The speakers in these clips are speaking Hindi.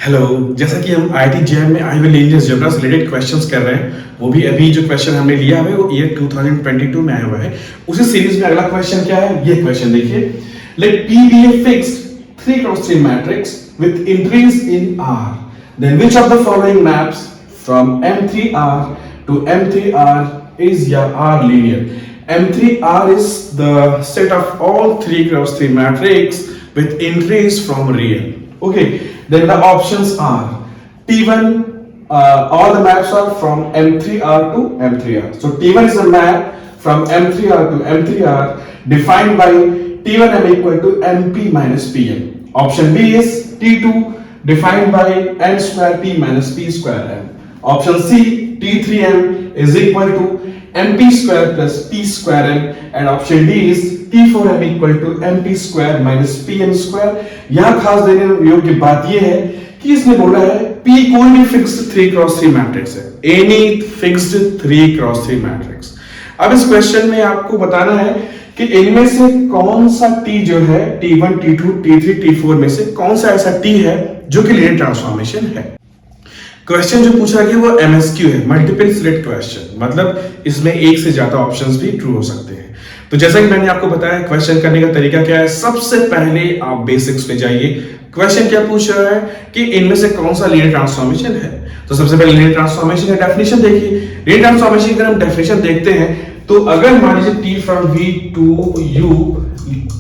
हेलो। जैसा कि हम आईआईटी जेएम में आई हुए लीनियर अलजेब्रा से रिलेटेड क्वेश्चंस कर रहे हैं, वो भी अभी जो क्वेश्चन हमने लिया है वो ईयर 2022 में आया हुआ है। उसी सीरीज में अगला क्वेश्चन क्या है, ये क्वेश्चन देखिए। Let P be a fixed 3x3 matrix with entries in R, then which of the following maps from M3R to M3R is या R linear? M3R is the set of all 3x3 matrix with entries from real. Okay, then the options are T1, all the maps are from M3R to M3R. So T1 is a map from M3R to M3R defined by T1M equal to MP minus PM. Option B is T2 defined by N square P minus P square M. Option C, T3M is equal to MP square plus P square M. And option D is T4M equal to MP square minus PM square. यहाँ खास देने योग्य बात यह है कि इसने बोला है P कोई भी फिक्स्ड 3x3 मैट्रिक्स है, एनी फिक्स्ड 3x3 मैट्रिक्स। अब इस क्वेश्चन में आपको बताना है कि इनमें से कौन सा T जो है T1, T2, T3, T4 में से कौन सा ऐसा T है जो कि लीनियर ट्रांसफॉर्मेशन है। क्वेश्चन जो पूछा गया वो MSQ है, मल्टीपल सिलेक्ट क्वेश्चन, मतलब इसमें एक से ज्यादा ऑप्शंस भी ट्रू हो सकते हैं। तो जैसा कि मैंने आपको बताया क्वेश्चन करने का तरीका क्या है, सबसे पहले आप बेसिक्स पे जाइए। क्वेश्चन क्या पूछ रहा है कि इनमें से कौन सा लीनियर ट्रांसफॉर्मेशन है। तो सबसे पहले लीनियर ट्रांसफॉर्मेशन का डेफिनेशन देखिए। लीनियर ट्रांसफॉर्मेशन की अगर हम डेफिनेशन देखते हैं तो अगर मान लीजिए T from V to U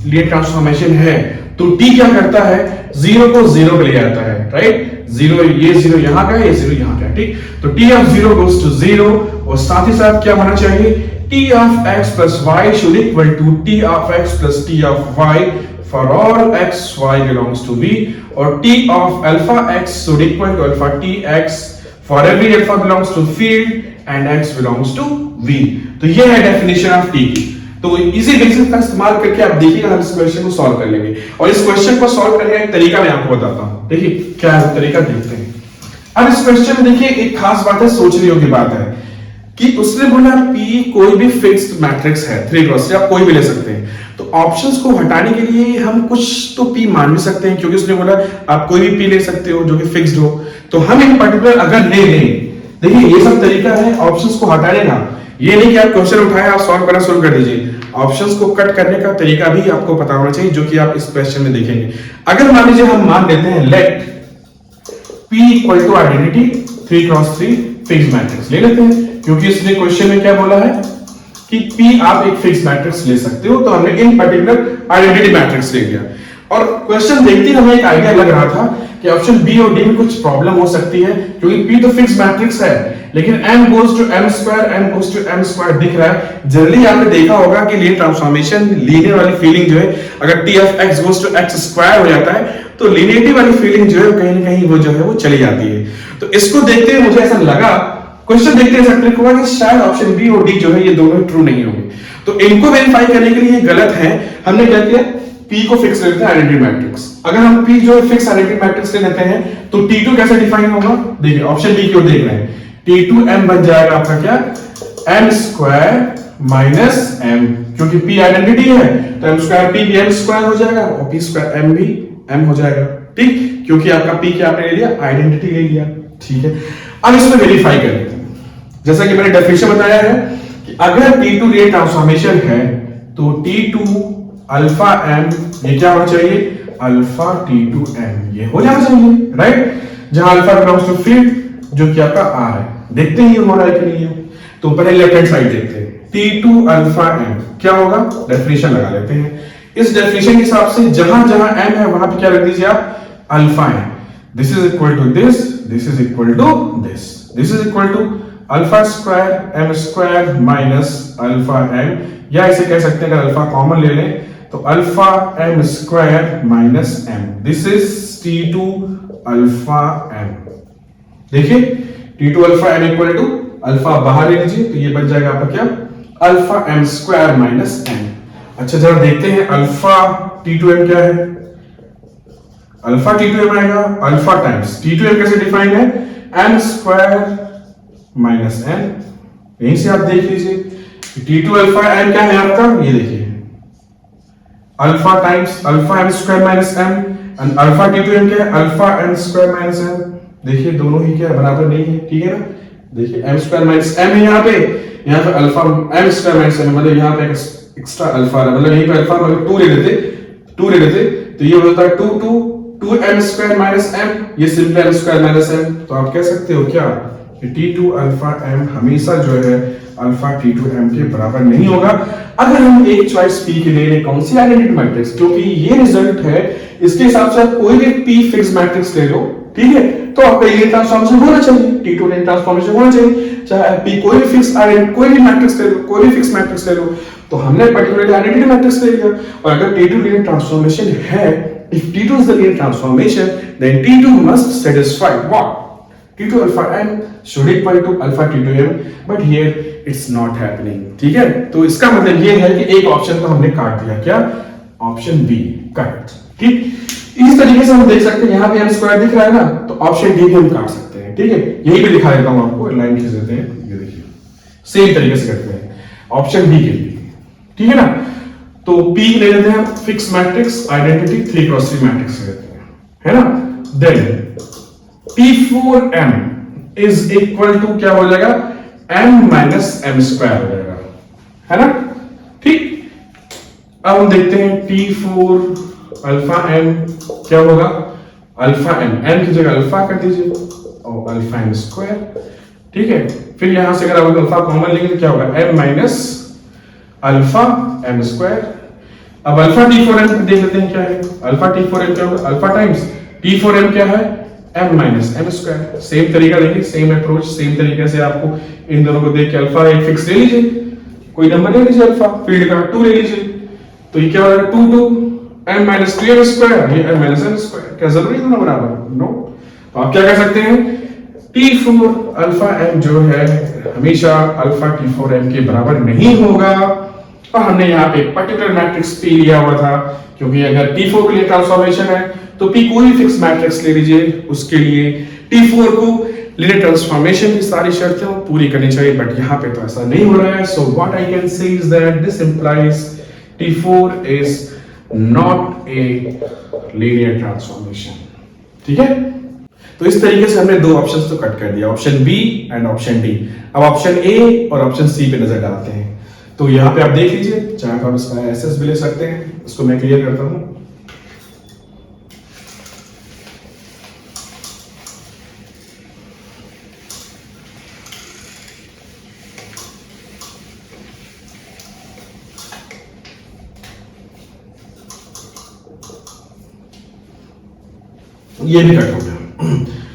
linear transformation है तो T क्या करता है, जीरो को जीरो पे ले जाता है, राइट। जीरो, ये जीरो यहाँ का है, ये जीरो यहाँ का है, ठीक। तो T of 0 goes to 0 और साथ ही साथ क्या होना चाहिए, T of x plus y should equal to T of x plus T of y for all x y belongs to V, और T of alpha x should equal to alpha T x for every alpha belongs to field and x belongs to V। तो ये है डेफिनेशन ऑफ T की। तो इसी बेसिस का इस्तेमाल करके आप देखिएगा हम इस क्वेश्चन को सॉल्व कर लेंगे, और इस क्वेश्चन को सॉल्व करने का एक तरीका मैं आपको बताता हूं। देखिए क्या है तरीका, देखते हैं। अब इस क्वेश्चन में देखिए एक खास बात है, सोचने योग्य बात है कि उसने बोला P कोई भी फिक्स्ड मैट्रिक्स है 3x3, आप कोई भी ले सकते हैं। तो ऑप्शंस को हटाने के लिए हम कुछ तो P मान भी सकते हैं, क्योंकि उसने बोला आप कोई भी P ले सकते हो जो कि फिक्स्ड हो। तो हम एक पर्टिकुलर अगर ले लें, देखिए ये सब तरीका है ऑप्शंस को हटाने का। ये नहीं कि आप क्वेश्चन उठाए आप सॉल्व कर दीजिए। ऑप्शंस को कट करने का तरीका भी आपको पता होना चाहिए, जो कि आप इस क्वेश्चन में देखेंगे। अगर मान लीजिए हम मान लेते हैं let P equal to identity 3x3 fixed matrix ले लेते हैं, क्योंकि इसने क्वेश्चन में क्या बोला है कि P आप एक फिक्स्ड मैट्रिक्स ले सकते हो। तो हमने इन पर्टिकुलर आइडेंटिटी मैट्रिक्स ले लिया, और क्वेश्चन देखते ही हमें एक आइडिया लग रहा था कि ऑप्शन बी और डी में कुछ प्रॉब्लम हो सकती है, क्योंकि P तो फिक्स्ड मैट्रिक्स है लेकिन m goes to m square दिख रहा है। जनरली आपने देखा होगा कि लीनियर ट्रांसफॉर्मेशन, लीनियर वाली फीलिंग जो है, अगर T of x goes to x square हो जाता है तो लीनियरिटी वाली फीलिंग जो है कहीं ना कहीं वो जो है वो चली जाती है। तो इसको देखते हुए मुझे ऐसा लगा, क्वेश्चन देखते ऐसा क्लिक हुआ कि शायद ऑप्शन बी और डी जो है ये दोनों ट्रू नहीं होंगे। तो इनको वेरीफाई करने के लिए गलत है, हमने क्या किया, P को फिक्स ले लेते हैं आइडेंटिटी मैट्रिक्स। अगर हम P जो है फिक्स आइडेंटिटी मैट्रिक्स ले लेते हैं तो T2 कैसे डिफाइन होगा, देखिए ऑप्शन डी की ओर देख रहे हैं। T2M बन जाएगा आपका क्या, m स्क्वायर माइनस m, क्योंकि P आइडेंटिटी है तो m स्क्वायर P भी m स्क्वायर हो जाएगा और P स्क्वायर m भी m हो जाएगा, ठीक, क्योंकि आपका P क्या आपने ले लिया, आइडेंटिटी ले लिया, ठीक है। अब इसमें वेरीफाई कर लेते हैं। जैसा कि मैंने डेफिनेशन बताया है कि अगर T2 लीनियर ट्रांसफॉर्मेशन है तो T2 अल्फा m ये क्या होना चाहिए, अल्फा T2M ये हो जाना चाहिए, राइट, जहां अल्फा बिलोंग्स टू फील्ड जो कि आपका R है। देखते हैं ये हो रहा है कि नहीं है। तो पहले लेफ्ट हैंड साइड देखते हैं, T2 अल्फा m क्या होगा, डेफिनेशन लगा लेते हैं। इस डेफिनेशन के हिसाब से जहां जहां m है वहां पे क्या रख दीजिए आप, alpha m। This is equal to this, this is equal to this, this is equal to alpha square m square minus alpha m, या इसे कह सकते हैं अगर अल्फा कॉमन ले लें तो alpha m square minus m, this is T2 alpha m। देखिए T2 alpha m equal to alpha बाहर ले लीजिए तो ये बन जाएगा आपका क्या, alpha m square minus m। अच्छा जरा देखते हैं अल्फा T2m क्या है, अल्फा T2m आएगा अल्फा टाइम्स T2m कैसे डिफाइंड है, m स्क्वायर माइनस n। यहीं से आप देख लीजिए T2 अल्फा m क्या है आपका, ये देखिए alpha times alpha m square minus m, alpha T two M क्या है, alpha M square minus M. देखिए दोनों ही क्या है, बराबर नहीं है, ठीक है ना। देखिए एम स्क्वायर माइनस एम है यहाँ पे alpha M square minus M, मतलब यहाँ पे एक्स्ट्रा अल्फा है, मतलब यहीं पे अल्फा मतलब 2 ले लेते तो ये होता है 2 एम स्क्वायर माइनस एम, ये simple M square minus M. तो आप कह सकते हो क्या कि T2 अल्फा एम हमेशा जो है अल्फा T2 एम के बराबर नहीं होगा। अगर हम एक चॉइस P की ले लें, कौन सी आइडेंटिटी मैट्रिक्स, क्योंकि ये रिजल्ट है, इसके हिसाब से आप कोई भी P फिक्स मैट्रिक्स ले लो, ठीक है, तो आपका लीनियर ट्रांसफॉर्मेशन होना चाहिए, T2 लीनियर ट्रांसफॉर्मेशन होना चाहिए, चाहे P कोई भी फिक्स आइडेंटिटी, कोई भी मैट्रिक्स ले लो, कोई भी फिक्स मैट्रिक्स ले लो। तो हमने पर्टिकुलरली आइडेंटिटी मैट्रिक्स ले लिया, और अगर T2 लीनियर ट्रांसफॉर्मेशन है, if T2 is the linear transformation, then T2 must satisfy what? T2 alpha m should equal to alpha T2 m, but here it's not happening, ठीक है। तो इसका मतलब ये है कि एक ऑप्शन तो हमने काट दिया, क्या, ऑप्शन बी कट, ठीक। इस तरीके से हम देख सकते हैं, यहाँ पे m स्क्वायर दिख रहा है ना, तो ऑप्शन डी भी हम काट सकते हैं, ठीक है। यही पे दिखा देता हूँ आपको, लाइन खींच देते हैं, ये देखिए सेम तरीके से करते हैं ऑप्शन बी के लिए, ठीक है ना। तो P ले लेते हैं fix matrix identity 3x3 matrix लेते हैं, है ना। Then T4m is equal to क्या हो जाएगा, m माइनस एम स्क्वायर हो जाएगा, है ना, ठीक। अब हम देखते हैं T4 अल्फा m क्या होगा, अल्फा m की जगह अल्फा कर दीजिए और अल्फा m स्क्वायर, ठीक है। फिर यहां से अगर आप अल्फा कॉमन लेंगे तो क्या होगा, m minus alpha m square. अब अल्फा T4m देख लेते हैं क्या है, अल्फा T4m क्या होगा, अल्फा टाइम्स T4m क्या है, m minus M square. Same तरीका देखिए, सेम अप्रोच, सेम तरीके से आपको इन दोनों को देख के अल्फा एक फिक्स ले लीजिए, कोई नंबर ले लीजिए, अल्फा फील्ड का 2 ले लीजिए, तो ये क्या हो जाएगा 2 m माइनस 2m स्क्वायर, ये m माइनस m स्क्वायर। क्या जरूरी दोनों बराबर, नो। तो आप क्या कह सकते हैं, T4 अल्फा m जो है हमेशा अल्फा T4m के बराबर नहीं होगा। और हमने यहाँ पे पर्टिकुलर मैट्रिक्स P लिया हुआ था, क्योंकि अगर T4 के लिए ट्रांसफॉर्मेशन है तो P कोई भी फिक्स मैट्रिक्स ले लीजिए, उसके लिए T4 को लीनियर ट्रांसफॉर्मेशन की सारी शर्तें पूरी करनी चाहिए, बट यहाँ पे तो ऐसा नहीं हो रहा है। So what I can say is that this implies T4 is not a linear transformation, ठीक है। तो इस तरीके से हमने 2 ऑप्शंस तो कट कर दिया, option B and option D. अब ऑप्शन ए और ऑप्शन सी पे नजर डालते हैं। तो यहाँ पे आप देख लीजिए, चाहे तो आप इसका एसएस भी ले सकते हैं, इसको मैं क्लियर करता हूं। ये भी कट हो गया।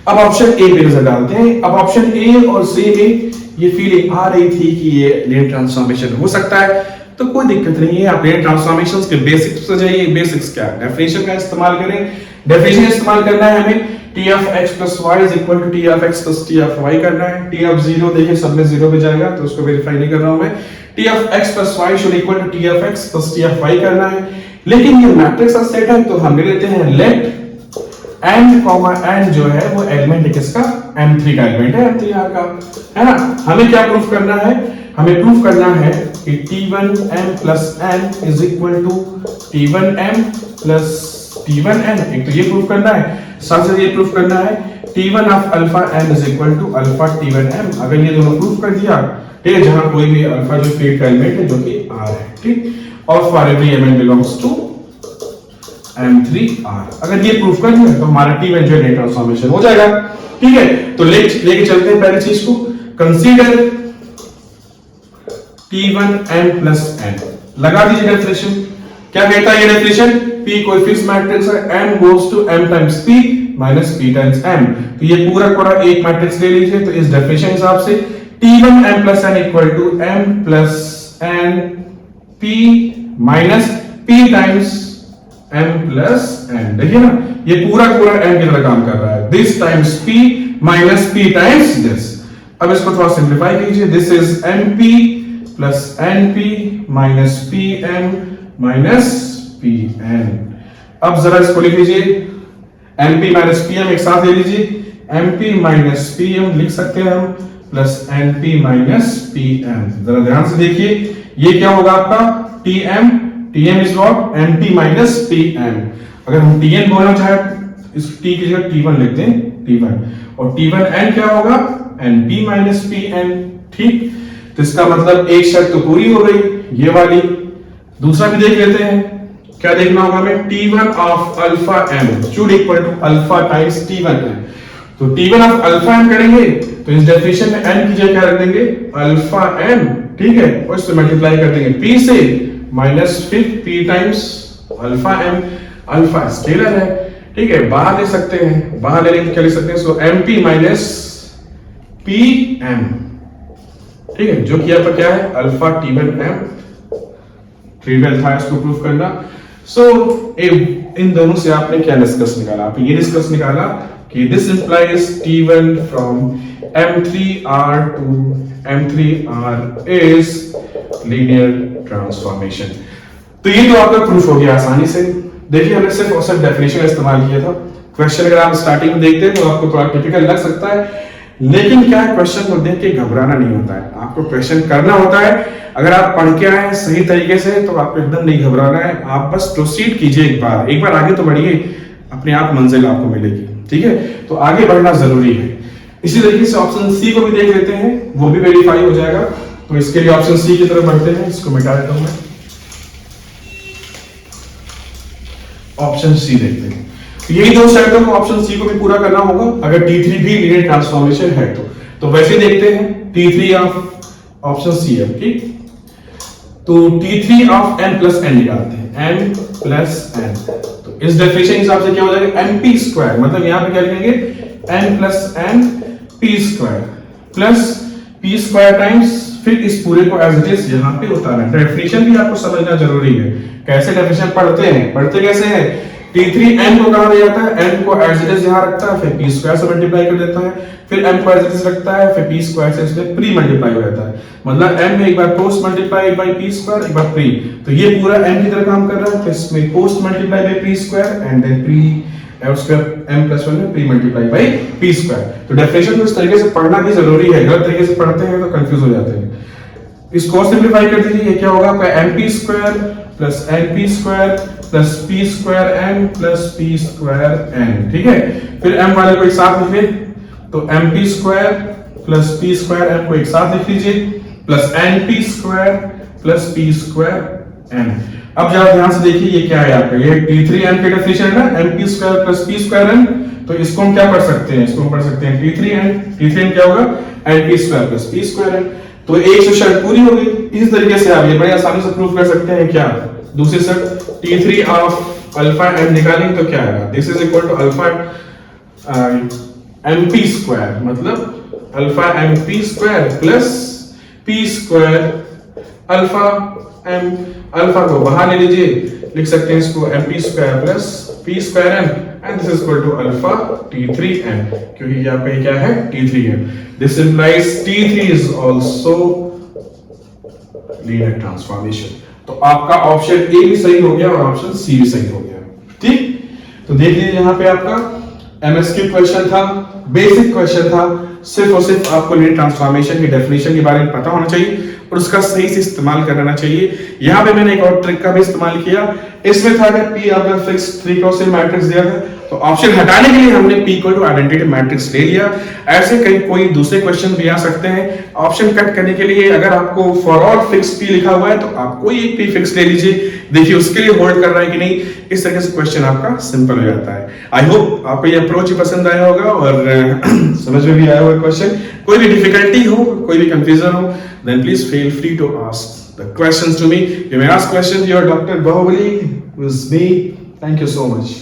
अब ऑप्शन ए पे नजर डालते हैं। अब ऑप्शन ए और सी में ये फीलिंग आ रही थी कि ये लीनियर ट्रांसफॉर्मेशन हो सकता है, तो कोई दिक्कत नहीं है। आप लीनियर ट्रांसफॉर्मेशंस के बेसिक्स पे जाइए। बेसिक्स क्या है, डेफिनेशन का इस्तेमाल करें। डेफिनेशन इस्तेमाल करना है हमें, t of x plus y is equal to t of x plus t of y करना है। t of 0 देखिए सब में 0 पे जाएगा, तो उसको वेरीफाई नहीं कर रहा हूं मैं। t of x plus y should equal to t of x plus t of y करना है। लेकिन ये मैट्रिक्स का सेट है, तो हम ले लेते हैं लेट n जो है वो एलिमेंट किसका, m3 का एलिमेंट है, m3r का, है ना। हमें क्या प्रूफ करना है, हमें प्रूफ करना है कि t1m plus n is equal to t1m plus t1n। एक तो ये प्रूफ करना है, साथ साथ ये प्रूफ करना है t1 of alpha m is equal to alpha t1m। अगर ये दोनों प्रूफ कर दिया, ठीक है, जहां कोई भी अल्फा जो फील्ड का एलिमेंट है जो कि r है, ठीक, और for every m n belongs to m3r। अगर ये प्रूफ कर दिया तो हमारा t1 जो है ट्रांसफॉर्मेशन हो जाएगा, ठीक है। तो लेके चलते हैं पहली चीज को, कंसीडर t1m plus n। लगा दीजिए डेफिनेशन। क्या कहता है ये डेफिनेशन, p कोई फिक्स मैट्रिक्स है, m goes to m times p minus p times m। तो ये पूरा पूरा एक मैट्रिक्स ले लीजिए। तो इस डेफिनेशन हिसाब से t1m plus n equal to m plus n p minus p times m plus n। देखिए ना, ये पूरा पूरा m की तरह काम कर रहा है। this times p minus p times this। अब इसको थोड़ा सिंप्लीफाई कीजिए। this is mp plus np minus pm minus pn। अब जरा इसको लिख लीजिए, mp minus pm एक साथ ले लीजिए, mp minus pm लिख सकते हैं हम, प्लस np minus pm। जरा ध्यान से देखिए, ये क्या होगा आपका tm, tm is what, mp minus pm। अगर हम Tn बोलना चाहे इस T की जगह T1 लिख दें, T1 और T1n क्या होगा, Np माइनस Pn। ठीक, तो इसका मतलब एक शर्त तो पूरी हो गई ये वाली। दूसरा भी देख लेते हैं, क्या देखना होगा हमें, T1 of alpha m should equal to alpha times T1n। तो T1 ऑफ अल्फा m करेंगे तो इस डेफिनेशन में n की जगह क्या रख देंगे, अल्फा m, ठीक है, और इससे मल्टीप्लाई कर देंगे P से माइनस फिर P times alpha m। Alpha scalar है, ठीक है, बाहर ले सकते हैं, बाहर ले क्या लिख सकते हैं, सो mp माइनस pm, ठीक है, जो कि आपका क्या है, अल्फा T1m। ट्रिवियल था इसको प्रूफ करना। सो इन दोनों से आपने क्या डिस्कस निकाला, आपने ये डिस्कस निकाला कि this implies T1 from M3R to M3R is linear transformation. तो ये तो आपका प्रूफ हो गया आसानी से। देखिए हमने सिर्फ और सिर्फ डेफिनेशन इस्तेमाल किया था। क्वेश्चन अगर आप स्टार्टिंग में देखते हैं तो आपको थोड़ा टिपिकल लग सकता है, लेकिन क्या है, क्वेश्चन को देख के घबराना नहीं होता है, आपको क्वेश्चन करना होता है। अगर आप पढ़ के आए सही तरीके से तो आपको एकदम नहीं घबराना है, आप बस प्रोसीड कीजिए, एक बार आगे तो बढ़िए, अपने आप मंजिल आपको मिलेगी, ठीक है। तो आगे बढ़ना जरूरी है। इसी तरीके से ऑप्शन सी को भी देख लेते हैं, वो भी वेरीफाई हो जाएगा। तो इसके लिए ऑप्शन सी की तरफ बढ़ते हैं, इसको मिटा देता हूं मैं। ऑप्शन सी देखते हैं, यही दो शर्तों को ऑप्शन सी को भी पूरा करना होगा अगर T3 भी लीनियर ट्रांसफॉर्मेशन है तो वैसे देखते हैं T3 ऑफ ऑप्शन सी है, ठीक। तो T3 of n plus n निकालते हैं, n प्लस n। तो इस डेफिनेशन के हिसाब से क्या हो जाएगा, mp स्क्वायर, मतलब यहां पे क्या लिखेंगे, n plus n p square plus p square times फिर इस पूरे को एज इट इज यहां पे उतारना है। डेफिनेशन भी आपको समझना जरूरी है, कैसे डेफिनेशन पढ़ते कैसे हैं। T3 n को कहां ले जाता है, n को एज इट इज यहां रखता है, फिर p स्क्वायर से मल्टीप्लाई कर देता है, फिर m को एज इट इज रखता है, फिर p स्क्वायर से इसमें प्री मल्टीप्लाई हो जाता है। मतलब m में एक बार post multiply by p square, एक बार प्री, तो ये पूरा m की तरह काम कर रहा है। फिर इसमें post multiply by p square and then pre square m plus 1 में pre multiply by p square. तो डेफिनेशन को इस तरीके से पढ़ना भी जरूरी है, गलत तरीके से पढ़ते हैं तो कंफ्यूज हो जाते हैं। इसको सिंपलीफाई कर दीजिए, ये क्या होगा आपका mp square plus np square plus p square n plus p square n, ठीक है। फिर m वाले को एक साथ लिखिए, तो mp square plus p square n को एक साथ लिख लीजिए plus np square plus p square n। अब जरा ध्यान से देखिए ये क्या है आपका, ये T3n की डेफिनेशन है ना, mp square plus p square n। तो इसको हम क्या पढ़ सकते हैं, इसको हम पढ़ सकते हैं T3n क्या होगा, np square plus p square n। तो एक तो शर्त पूरी हो गई। इस तरीके से आप ये बड़े आसानी से प्रूफ कर सकते हैं क्या, दूसरी शर्त T3 ऑफ अल्फा m निकालेंगे तो क्या आएगा, this is equal to alpha mp square, मतलब alpha mp square plus p square alpha m। Alpha को बाहर ले लीजिए, लिख सकते हैं इसको mp square plus p square n and this is equal to alpha T3n, क्योंकि यहाँ पे क्या है T3n। This implies T3 is also linear transformation. तो आपका ऑप्शन ए भी सही हो गया और ऑप्शन सी भी सही हो गया, ठीक। तो देख लीजिए यहाँ पे आपका एमएसक्यू क्वेश्चन था, बेसिक क्वेश्चन था, सिर्फ और सिर्फ आपको लीनियर ट्रांसफॉर्मेशन की डेफिनेशन के बारे में पता होना चाहिए और उसका सही से इस्तेमाल करना चाहिए। यहाँ पे मैंने एक और ट्रिक का भी इस्तेमाल किया, इसमें था कि P आपका फिक्स 3 क्रॉस मैट्रिक्स दिया था, तो ऑप्शन हटाने के लिए हमने P equal to identity matrix ले लिया। ऐसे कई कोई दूसरे क्वेश्चन भी आ सकते हैं। ऑप्शन कट करने के लिए अगर आपको फॉर ऑल फिक्स P लिखा हुआ है तो आप कोई एक P फिक्स ले लीजिए, देखिए उसके लिए होल्ड कर रहा है कि नहीं। इस तरह से क्वेश्चन आपका सिंपल हो जाता है। आई होप आपको ये अप्रोच ही पसंद आया होगा और समझ में भी आया होगा क्वेश्चन। कोई भी डिफिकल्टी हो, कोई भी कंफ्यूजन हो, then please feel free to ask the questions to me. You may ask questions to your Dr. Bahubali, who is me. Thank you so much.